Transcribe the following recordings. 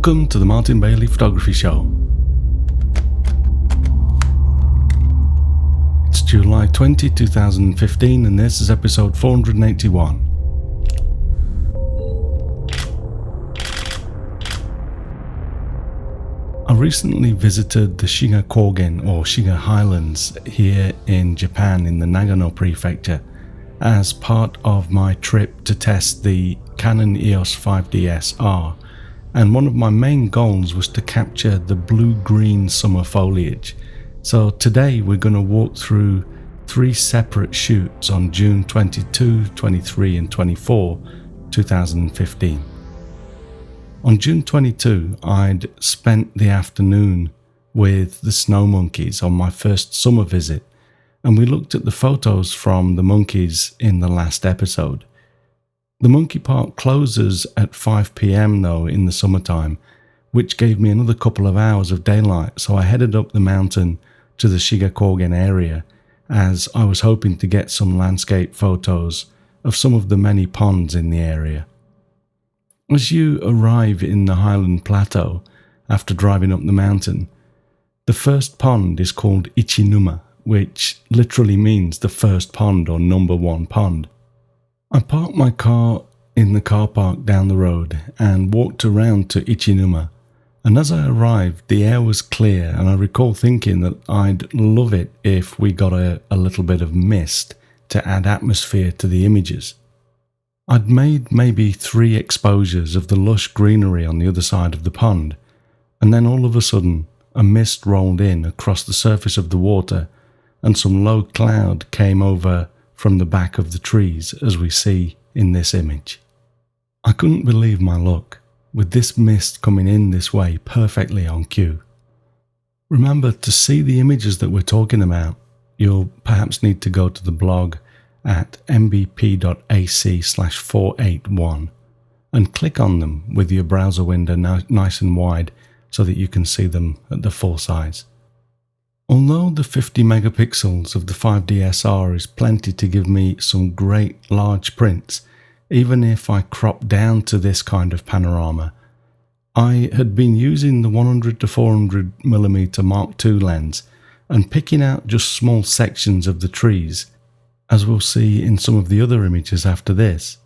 Welcome to the Martin Bailey Photography Show. It's July 20, 2015, and this is episode 481. I recently visited the Shigakougen or Shiga Highlands here in Japan in the Nagano prefecture as part of my trip to test the Canon EOS 5DS-R, and one of my main goals was to capture the blue-green summer foliage. So today we're going to walk through 3 separate shoots on June 22, 23 and 24, 2015. On June 22, I'd spent the afternoon with the snow monkeys on my first summer visit, and we looked at the photos from the monkeys in the last episode. The monkey park closes at 5 p.m. though in the summertime, which gave me another couple of hours of daylight, so I headed up the mountain to the Shigakougen area as I was hoping to get some landscape photos of some of the many ponds in the area. As you arrive in the Highland Plateau after driving up the mountain, the first pond is called Ichinuma, which literally means the first pond or number 1 pond. I parked my car in the car park down the road and walked around to Ichinuma, and as I arrived the air was clear, and I recall thinking that I'd love it if we got a little bit of mist to add atmosphere to the images. I'd made maybe 3 exposures of the lush greenery on the other side of the pond, and then all of a sudden a mist rolled in across the surface of the water and some low cloud came over from the back of the trees as we see in this image. I couldn't believe my luck, with this mist coming in this way perfectly on cue. Remember, to see the images that we're talking about, you'll perhaps need to go to the blog at mbp.ac/481 and click on them with your browser window nice and wide so that you can see them at the full size. Although the 50 megapixels of the 5DS-R is plenty to give me some great large prints, even if I crop down to this kind of panorama, I had been using the 100 to 400mm Mark II lens and picking out just small sections of the trees, as we'll see in some of the other images after this.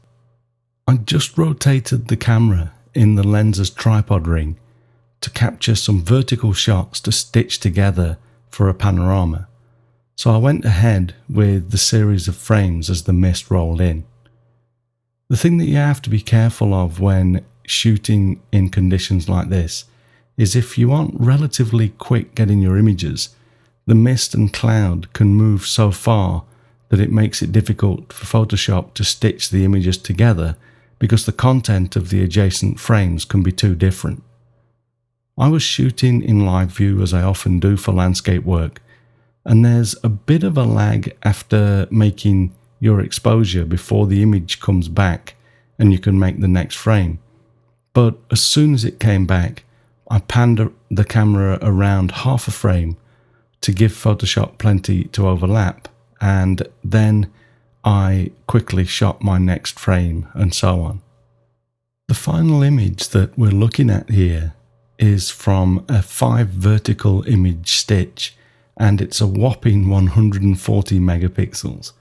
I just rotated the camera in the lens's tripod ring to capture some vertical shots to stitch together for a panorama, so I went ahead with the series of frames as the mist rolled in. The thing that you have to be careful of when shooting in conditions like this is if you aren't relatively quick getting your images, the mist and cloud can move so far that it makes it difficult for Photoshop to stitch the images together because the content of the adjacent frames can be too different. I was shooting in live view as I often do for landscape work, and there's a bit of a lag after making your exposure before the image comes back and you can make the next frame. But as soon as it came back, I panned the camera around half a frame to give Photoshop plenty to overlap, and then I quickly shot my next frame and so on. The final image that we're looking at here is from a 5 vertical image stitch, and it's a whopping 140 megapixels.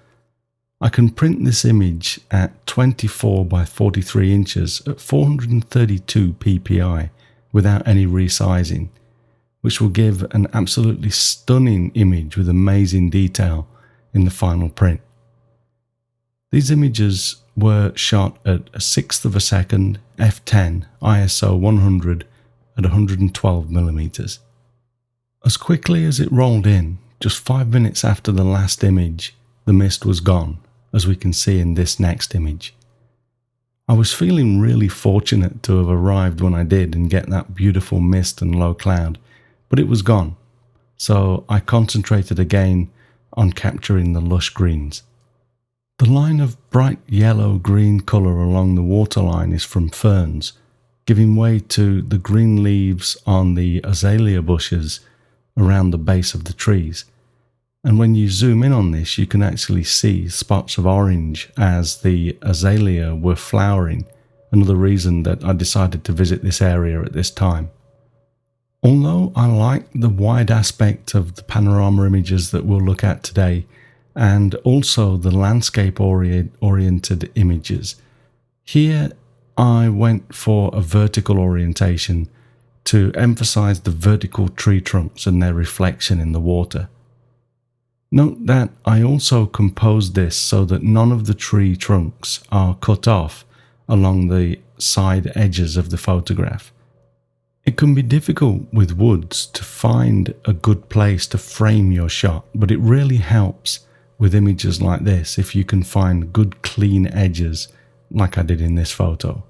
I can print this image at 24 by 43 inches at 432 ppi without any resizing, which will give an absolutely stunning image with amazing detail in the final print. These images were shot at a 1/6 of a second, f10, ISO 100 at 112mm. As quickly as it rolled in, just 5 minutes after the last image, the mist was gone, as we can see in this next image. I was feeling really fortunate to have arrived when I did and get that beautiful mist and low cloud, but it was gone, so I concentrated again on capturing the lush greens. The line of bright yellow-green colour along the waterline is from ferns, giving way to the green leaves on the azalea bushes around the base of the trees. And when you zoom in on this, you can actually see spots of orange as the azalea were flowering another reason that I decided to visit this area at this time. Although I like the wide aspect of the panorama images that we'll look at today, and also the landscape oriented images, here I went for a vertical orientation to emphasize the vertical tree trunks and their reflection in the water. Note that I also composed this so that none of the tree trunks are cut off along the side edges of the photograph. It can be difficult with woods to find a good place to frame your shot, but it really helps with images like this if you can find good clean edges like I did in this photo.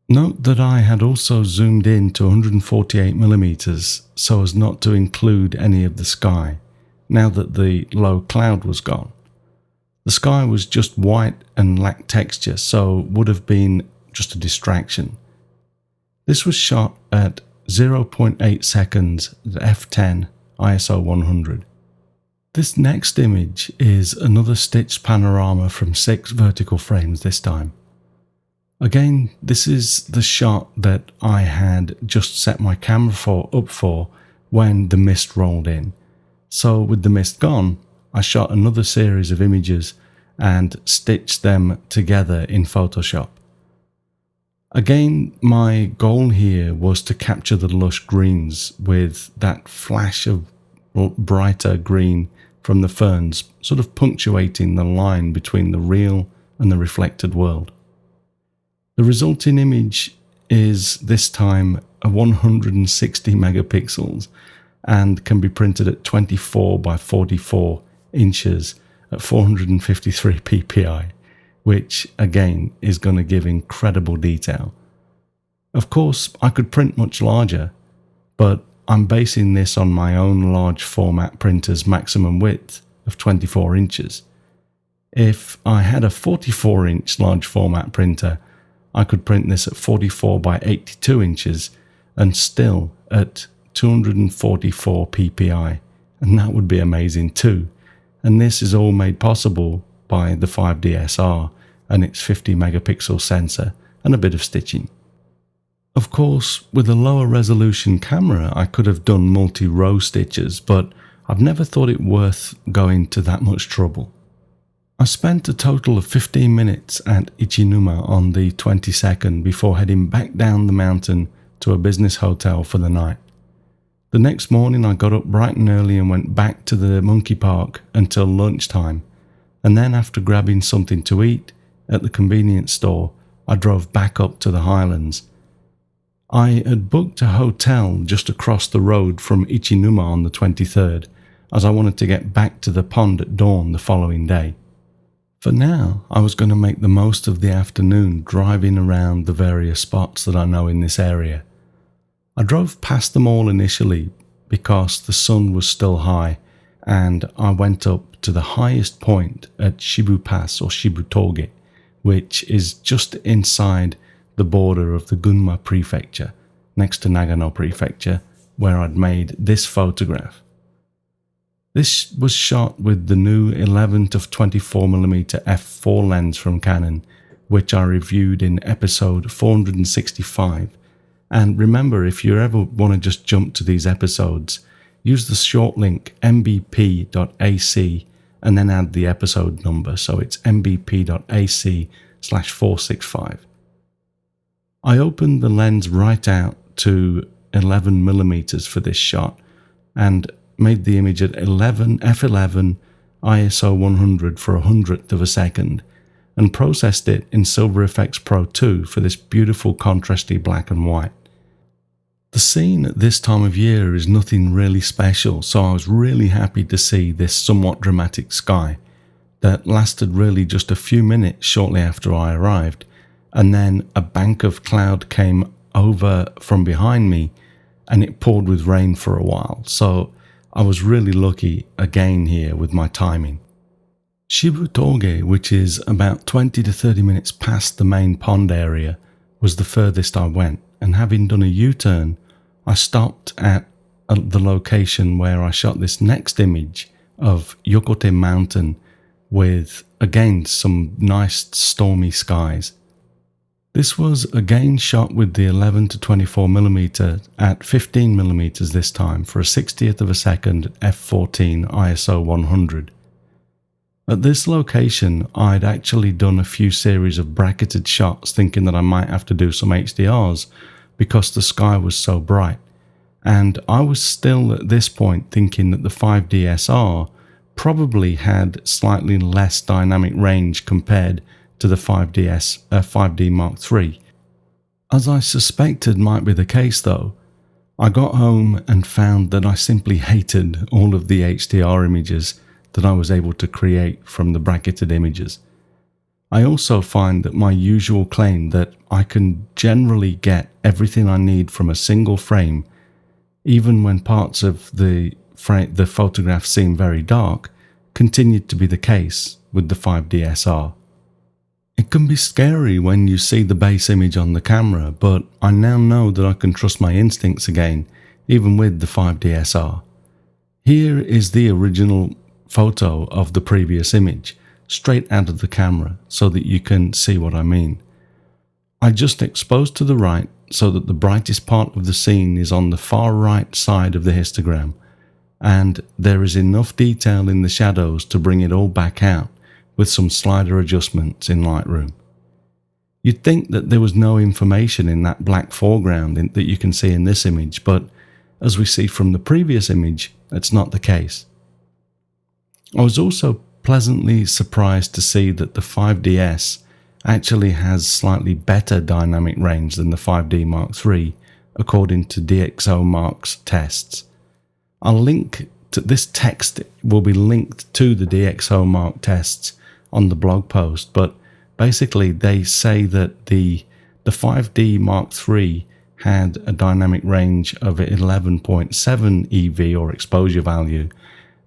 Note that I had also zoomed in to 148mm so as not to include any of the sky, now that the low cloud was gone. The sky was just white and lacked texture, so would have been just a distraction. This was shot at 0.8 seconds at f10 ISO 100. This next image is another stitched panorama from 6 vertical frames this time. Again, this is the shot that I had just set my camera up for when the mist rolled in. So with the mist gone, I shot another series of images and stitched them together in Photoshop. Again, my goal here was to capture the lush greens with that flash of brighter green from the ferns, sort of punctuating the line between the real and the reflected world. The resulting image is this time a 160 megapixels and can be printed at 24 by 44 inches at 453 ppi. Which again is going to give incredible detail. Of course, I could print much larger, but I'm basing this on my own large format printer's maximum width of 24 inches. If I had a 44-inch large format printer, I could print this at 44 by 82 inches and still at 244 ppi, and that would be amazing too. And this is all made possible by the 5DSR and its 50 megapixel sensor and a bit of stitching. Of course, with a lower resolution camera I could have done multi-row stitches, but I've never thought it worth going to that much trouble. I spent a total of 15 minutes at Ichinuma on the 22nd before heading back down the mountain to a business hotel for the night. The next morning I got up bright and early and went back to the monkey park until lunchtime, and then after grabbing something to eat at the convenience store, I drove back up to the highlands. I had booked a hotel just across the road from Ichinuma on the 23rd, as I wanted to get back to the pond at dawn the following day. For now, I was going to make the most of the afternoon driving around the various spots that I know in this area. I drove past them all initially because the sun was still high, and I went up to the highest point at Shibu Pass or Shibutoge, which is just inside the border of the Gunma prefecture, next to Nagano prefecture, where I'd made this photograph. This was shot with the new 11 to 24mm f4 lens from Canon, which I reviewed in episode 465. And remember, if you ever want to just jump to these episodes, use the short link mbp.ac and then add the episode number, so it's mbp.ac/465. I opened the lens right out to 11mm for this shot and made the image at f11 ISO 100 for 100th of a second and processed it in Silver FX Pro 2 for this beautiful contrasty black and white. The scene at this time of year is nothing really special, so I was really happy to see this somewhat dramatic sky that lasted really just a few minutes shortly after I arrived, and then a bank of cloud came over from behind me and it poured with rain for a while, so I was really lucky again here with my timing. Shibutoge, which is about 20 to 30 minutes past the main pond area, was the furthest I went, and having done a U-turn, I stopped at the location where I shot this next image of Yokote Mountain with, again, some nice stormy skies. This was again shot with the 11 to 24mm at 15mm this time for a 60th of a second f14 ISO 100. At this location, I'd actually done a few series of bracketed shots thinking that I might have to do some HDRs because the sky was so bright, and I was still at this point thinking that the 5DSR probably had slightly less dynamic range compared to the 5D Mark III. As I suspected might be the case though, I got home and found that I simply hated all of the HDR images that I was able to create from the bracketed images. I also find that my usual claim that I can generally get everything I need from a single frame, even when parts of the photograph seem very dark, continued to be the case with the 5DSR. It can be scary when you see the base image on the camera, but I now know that I can trust my instincts again, even with the 5DSR. Here is the original photo of the previous image, straight out of the camera, so that you can see what I mean. I just exposed to the right so that the brightest part of the scene is on the far right side of the histogram, and there is enough detail in the shadows to bring it all back out with some slider adjustments in Lightroom. You'd think that there was no information in that black foreground that you can see in this image, but as we see from the previous image, that's not the case. I was also pleasantly surprised to see that the 5DS actually has slightly better dynamic range than the 5D Mark III, according to DxOMark's tests. I'll link to this text will be linked to the DxOMark tests on the blog post, but basically they say that the 5D Mark III had a dynamic range of 11.7 EV or exposure value,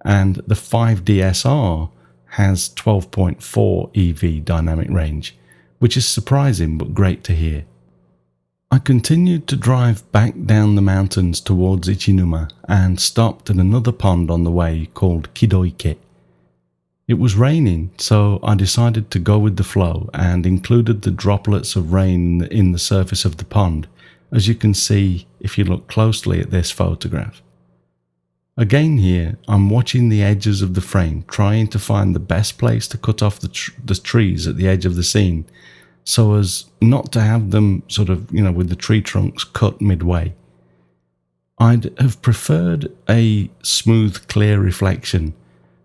and the 5DSR has 12.4 EV dynamic range, which is surprising but great to hear. I continued to drive back down the mountains towards Ichinuma and stopped at another pond on the way called Kidoike. It was raining, so I decided to go with the flow and included the droplets of rain in the surface of the pond, as you can see if you look closely at this photograph. Again here, I'm watching the edges of the frame, trying to find the best place to cut off the trees at the edge of the scene, so as not to have them sort of, with the tree trunks cut midway. I'd have preferred a smooth, clear reflection,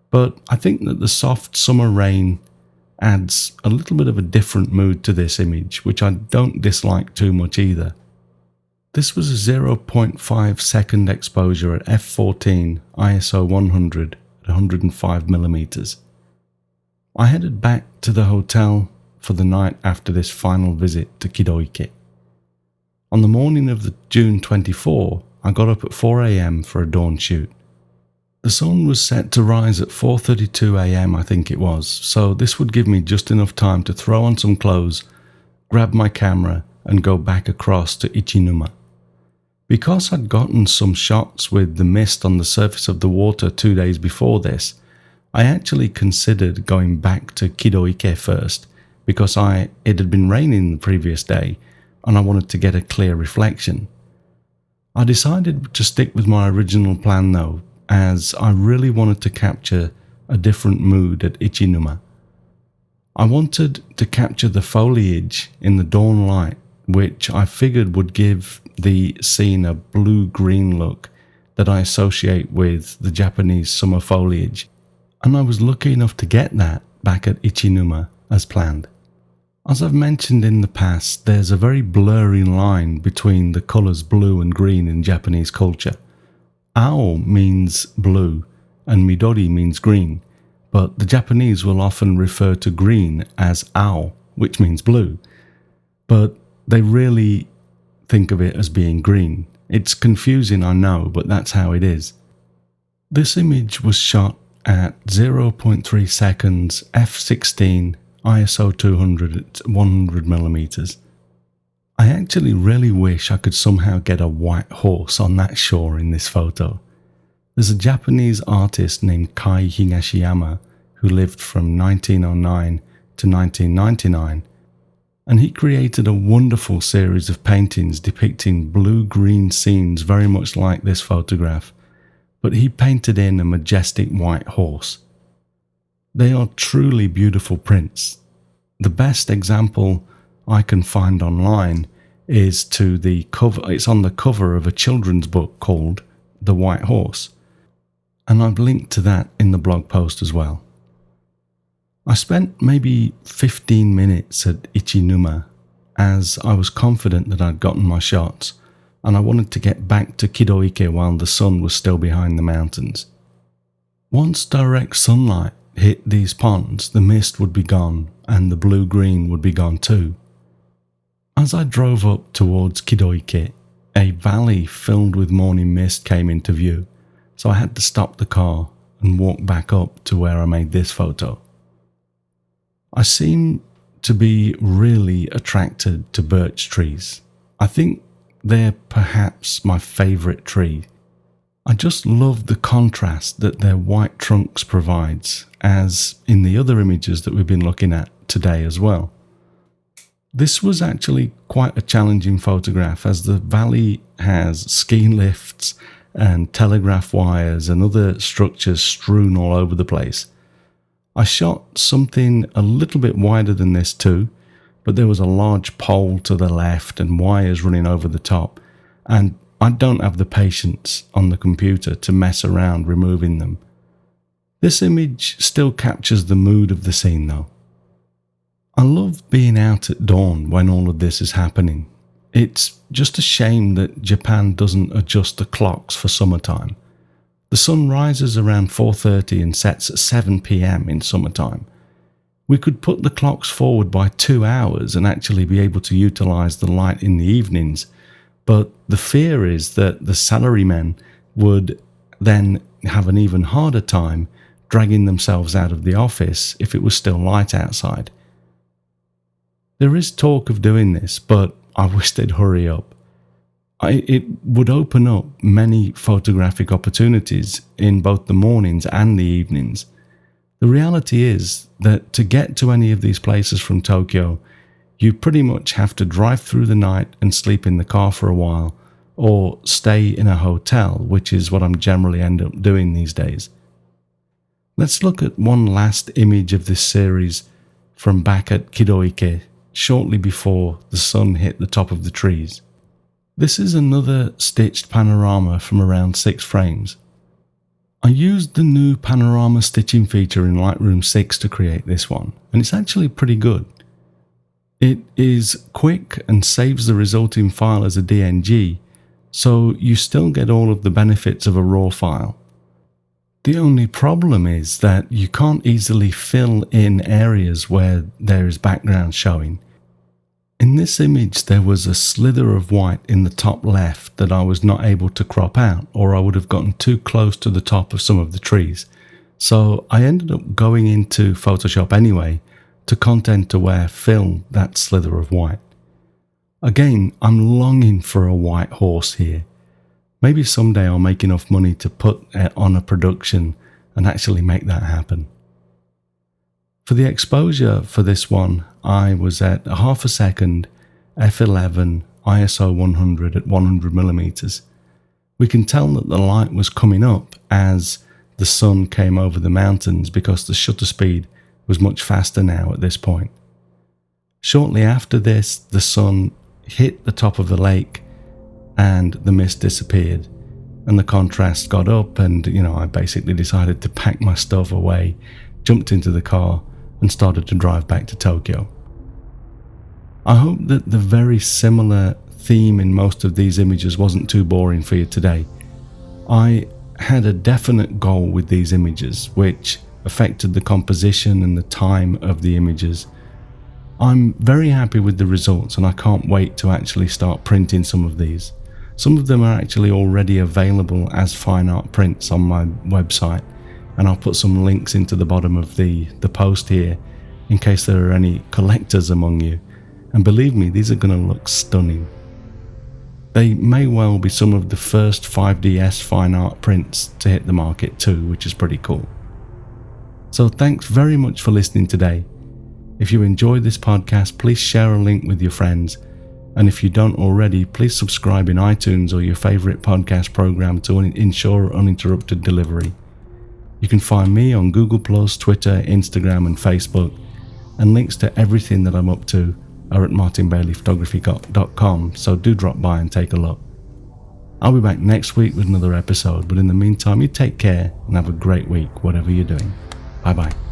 but I think that the soft summer rain adds a little bit of a different mood to this image, which I don't dislike too much either. This was a 0.5 second exposure at f14 ISO 100 at 105mm. I headed back to the hotel for the night after this final visit to Kidoike. On the morning of the June 24, I got up at 4 AM for a dawn shoot. The sun was set to rise at 4:32 AM, I think it was, so this would give me just enough time to throw on some clothes, grab my camera and go back across to Ichinuma. Because I'd gotten some shots with the mist on the surface of the water 2 days before this, I actually considered going back to Kidoike first, because it had been raining the previous day and I wanted to get a clear reflection. I decided to stick with my original plan though, as I really wanted to capture a different mood at Ichinuma. I wanted to capture the foliage in the dawn light, which I figured would give the scene a blue-green look that I associate with the Japanese summer foliage, and I was lucky enough to get that back at Ichinuma as planned. As I've mentioned in the past, there's a very blurry line between the colours blue and green in Japanese culture. Ao means blue and Midori means green, but the Japanese will often refer to green as ao, which means blue, but they really think of it as being green. It's confusing, I know, but that's how it is. This image was shot at 0.3 seconds f16 ISO 200 at 100mm. I actually really wish I could somehow get a white horse on that shore in this photo. There's a Japanese artist named Kai Higashiyama who lived from 1909 to 1999, And he created a wonderful series of paintings depicting blue-green scenes very much like this photograph, but he painted in a majestic white horse. They are truly beautiful prints. The best example I can find online is to the cover. It's on the cover of a children's book called The White Horse, and I've linked to that in the blog post as well. I spent maybe 15 minutes at Ichinuma as I was confident that I'd gotten my shots, and I wanted to get back to Kidoike while the sun was still behind the mountains. Once direct sunlight hit these ponds, the mist would be gone and the blue-green would be gone too. As I drove up towards Kidoike, a valley filled with morning mist came into view, so I had to stop the car and walk back up to where I made this photo. I seem to be really attracted to birch trees. I think they're perhaps my favourite tree. I just love the contrast that their white trunks provides, as in the other images that we've been looking at today as well. This was actually quite a challenging photograph, as the valley has ski lifts and telegraph wires and other structures strewn all over the place. I shot something a little bit wider than this too, but there was a large pole to the left and wires running over the top, and I don't have the patience on the computer to mess around removing them. This image still captures the mood of the scene though. I love being out at dawn when all of this is happening. It's just a shame that Japan doesn't adjust the clocks for summertime. The sun rises around 4:30 and sets at 7 p.m. in summertime. We could put the clocks forward by 2 hours and actually be able to utilize the light in the evenings, but the fear is that the salarymen would then have an even harder time dragging themselves out of the office if it was still light outside. There is talk of doing this, but I wish they'd hurry up. It would open up many photographic opportunities in both the mornings and the evenings. The reality is that to get to any of these places from Tokyo, you pretty much have to drive through the night and sleep in the car for a while, or stay in a hotel, which is what I'm generally end up doing these days. Let's look at one last image of this series from back at Kidoike, shortly before the sun hit the top of the trees. This is another stitched panorama from around 6 frames. I used the new panorama stitching feature in Lightroom 6 to create this one, and it's actually pretty good. It is quick and saves the resulting file as a DNG, so you still get all of the benefits of a raw file. The only problem is that you can't easily fill in areas where there is background showing. In this image there was a slither of white in the top left that I was not able to crop out, or I would have gotten too close to the top of some of the trees. So I ended up going into Photoshop anyway to content aware fill that slither of white. Again, I'm longing for a white horse here. Maybe someday I'll make enough money to put it on a production and actually make that happen. For the exposure for this one, I was at a half a second, f11, ISO 100 at 100mm. We can tell that the light was coming up as the sun came over the mountains because the shutter speed was much faster now at this point. Shortly after this, the sun hit the top of the lake and the mist disappeared and the contrast got up, and I basically decided to pack my stuff away, jumped into the car and started to drive back to Tokyo. I hope that the very similar theme in most of these images wasn't too boring for you today. I had a definite goal with these images, which affected the composition and the time of the images. I'm very happy with the results and I can't wait to actually start printing some of these. Some of them are actually already available as fine art prints on my website, and I'll put some links into the bottom of the post here in case there are any collectors among you. And believe me, these are going to look stunning. They may well be some of the first 5DS fine art prints to hit the market too, which is pretty cool. So thanks very much for listening today. If you enjoy this podcast, please share a link with your friends. And if you don't already, please subscribe in iTunes or your favourite podcast program to ensure uninterrupted delivery. You can find me on Google+, Twitter, Instagram and Facebook, and links to everything that I'm up to are at martinbaileyphotography.com, so do drop by and take a look. I'll be back next week with another episode, but in the meantime, you take care and have a great week, whatever you're doing. Bye bye.